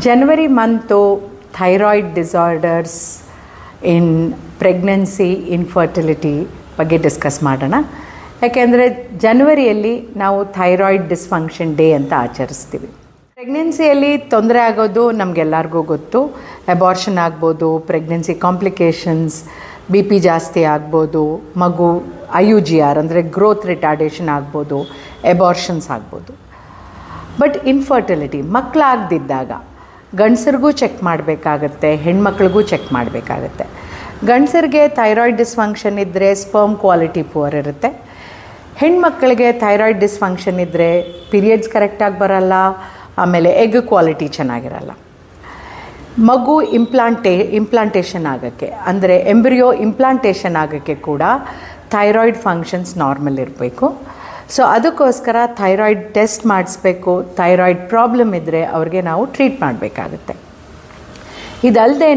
ಜನವರಿ month thyroid disorders ಇನ್ pregnancy infertility ಬಗ್ಗೆ discuss ಮಾಡೋಣ. ಯಾಕೆಂದರೆ ಜನವರಿಯಲ್ಲಿ ನಾವು ಥೈರಾಯ್ಡ್ ಡಿಸ್ಫಂಕ್ಷನ್ ಡೇ ಅಂತ ಆಚರಿಸ್ತೀವಿ. ಪ್ರೆಗ್ನೆನ್ಸಿಯಲ್ಲಿ ತೊಂದರೆ ಆಗೋದು ನಮಗೆಲ್ಲರಿಗೂ ಗೊತ್ತು. ಅಬಾರ್ಷನ್ ಆಗ್ಬೋದು, ಪ್ರೆಗ್ನೆನ್ಸಿ ಕಾಂಪ್ಲಿಕೇಶನ್ಸ್, BP ಜಾಸ್ತಿ ಆಗ್ಬೋದು, ಮಗು IUGR ಅಂದರೆ ಗ್ರೋತ್ ರಿಟಾರ್ಡೇಷನ್ ಆಗ್ಬೋದು, ಅಬಾರ್ಷನ್ಸ್ ಆಗ್ಬೋದು. ಬಟ್ ಇನ್ಫರ್ಟಿಲಿಟಿ ಮಕ್ಕಳಾಗದಿದ್ದಾಗ ಗಂಡಸರಿಗೂ ಚೆಕ್ ಮಾಡಬೇಕಾಗತ್ತೆ, ಹೆಣ್ಮಕ್ಳಿಗೂ ಚೆಕ್ ಮಾಡಬೇಕಾಗತ್ತೆ. ಗಂಡಸರಿಗೆ ಥೈರಾಯ್ಡ್ ಡಿಸ್ಫಂಕ್ಷನ್ ಇದ್ದರೆ ಸ್ಪರ್ಮ್ ಕ್ವಾಲಿಟಿ ಪುವರ್ ಇರುತ್ತೆ. ಹೆಣ್ಮಕ್ಳಿಗೆ ಥೈರಾಯ್ಡ್ ಡಿಸ್ಫಂಕ್ಷನ್ ಇದ್ದರೆ ಪೀರಿಯಡ್ಸ್ ಕರೆಕ್ಟಾಗಿ ಬರಲ್ಲ, ಆಮೇಲೆ ಎಗ್ ಕ್ವಾಲಿಟಿ ಚೆನ್ನಾಗಿರಲ್ಲ. ಮಗು ಇಂಪ್ಲಾಂಟೇಷನ್ ಆಗೋಕ್ಕೆ ಅಂದರೆ ಎಂಬ್ರಿಯೋ ಇಂಪ್ಲಾಂಟೇಷನ್ ಆಗೋಕ್ಕೆ ಕೂಡ ಥೈರಾಯ್ಡ್ ಫಂಕ್ಷನ್ಸ್ ನಾರ್ಮಲ್ ಇರಬೇಕು. ಸೊ ಅದಕ್ಕೋಸ್ಕರ ಥೈರಾಯ್ಡ್ ಟೆಸ್ಟ್ ಮಾಡಿಸ್ಬೇಕು. ಥೈರಾಯ್ಡ್ ಪ್ರಾಬ್ಲಮ್ ಇದ್ದರೆ ಅವ್ರಿಗೆ ನಾವು ಟ್ರೀಟ್ ಮಾಡಬೇಕಾಗುತ್ತೆ. ಇದಲ್ಲದೇ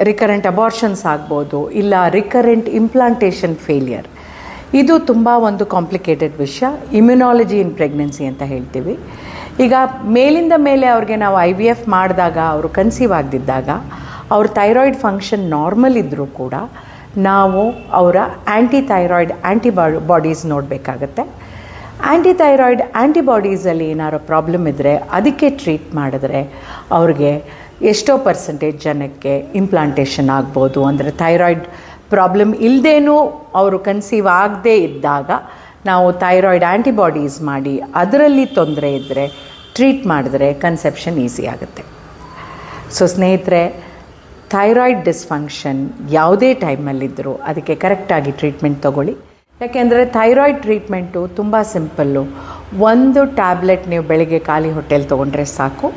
ರಿಕರೆಂಟ್ ಅಬಾರ್ಷನ್ಸ್ ಆಗ್ಬೋದು, ಇಲ್ಲ ರಿಕರೆಂಟ್ ಇಂಪ್ಲಾಂಟೇಷನ್ ಫೇಲಿಯರ್. ಇದು ತುಂಬ ಒಂದು ಕಾಂಪ್ಲಿಕೇಟೆಡ್ ವಿಷಯ. ಇಮ್ಯುನಾಲಜಿ ಇನ್ ಪ್ರೆಗ್ನೆನ್ಸಿ ಅಂತ ಹೇಳ್ತೀವಿ. ಈಗ ಮೇಲಿಂದ ಮೇಲೆ ಅವ್ರಿಗೆ ನಾವು IVF ಮಾಡಿದಾಗ, ಅವರು ಕನ್ಸೀವ್ ಆಗದಿದ್ದಾಗ ಅವ್ರ ಥೈರಾಯ್ಡ್ ಫಂಕ್ಷನ್ ನಾರ್ಮಲ್ ಇದ್ದರೂ ಕೂಡ ನಾವು ಅವರ ಆ್ಯಂಟಿಥೈರಾಯ್ಡ್ ಆ್ಯಂಟಿಬಾಡೀಸ್ ನೋಡಬೇಕಾಗತ್ತೆ. ಆ್ಯಂಟಿಥೈರಾಯ್ಡ್ ಆ್ಯಂಟಿಬಾಡೀಸಲ್ಲಿ ಏನಾದ್ರು ಪ್ರಾಬ್ಲಮ್ ಇದ್ದರೆ ಅದಕ್ಕೆ ಟ್ರೀಟ್ ಮಾಡಿದ್ರೆ ಅವ್ರಿಗೆ ಎಷ್ಟೋ ಪರ್ಸೆಂಟೇಜ್ ಜನಕ್ಕೆ ಇಂಪ್ಲಾಂಟೇಷನ್ ಆಗ್ಬೋದು. ಅಂದರೆ ಥೈರಾಯ್ಡ್ ಪ್ರಾಬ್ಲಮ್ ಇಲ್ಲದೇನೂ ಅವರು ಕನ್ಸೀವ್ ಆಗದೇ ಇದ್ದಾಗ ನಾವು ಥೈರಾಯ್ಡ್ ಆ್ಯಂಟಿಬಾಡೀಸ್ ಮಾಡಿ ಅದರಲ್ಲಿ ತೊಂದರೆ ಇದ್ದರೆ ಟ್ರೀಟ್ ಮಾಡಿದ್ರೆ ಕನ್ಸೆಪ್ಷನ್ ಈಸಿ ಆಗುತ್ತೆ. ಸೊ ಸ್ನೇಹಿತರೆ, ಥೈರಾಯ್ಡ್ ಡಿಸ್ಫಂಕ್ಷನ್ ಯಾವುದೇ ಟೈಮಲ್ಲಿದ್ದರೂ ಅದಕ್ಕೆ ಕರೆಕ್ಟಾಗಿ ಟ್ರೀಟ್ಮೆಂಟ್ ತೊಗೊಳ್ಳಿ. ಯಾಕೆಂದರೆ ಥೈರಾಯ್ಡ್ ಟ್ರೀಟ್ಮೆಂಟು ತುಂಬ ಸಿಂಪಲ್ಲು. ಒಂದು ಟ್ಯಾಬ್ಲೆಟ್ ನೀವು ಬೆಳಗ್ಗೆ ಖಾಲಿ ಹೊಟ್ಟೆಲಿ ತೊಗೊಂಡ್ರೆ ಸಾಕು.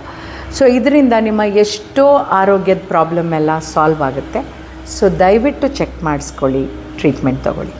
ಸೊ ಇದರಿಂದ ನಿಮ್ಮ ಎಷ್ಟೋ ಆರೋಗ್ಯದ ಪ್ರಾಬ್ಲಮ್ ಎಲ್ಲ ಸಾಲ್ವ್ ಆಗುತ್ತೆ. ಸೊ ದಯವಿಟ್ಟು ಚೆಕ್ ಮಾಡಿಸ್ಕೊಳ್ಳಿ, ಟ್ರೀಟ್ಮೆಂಟ್ ತೊಗೊಳ್ಳಿ.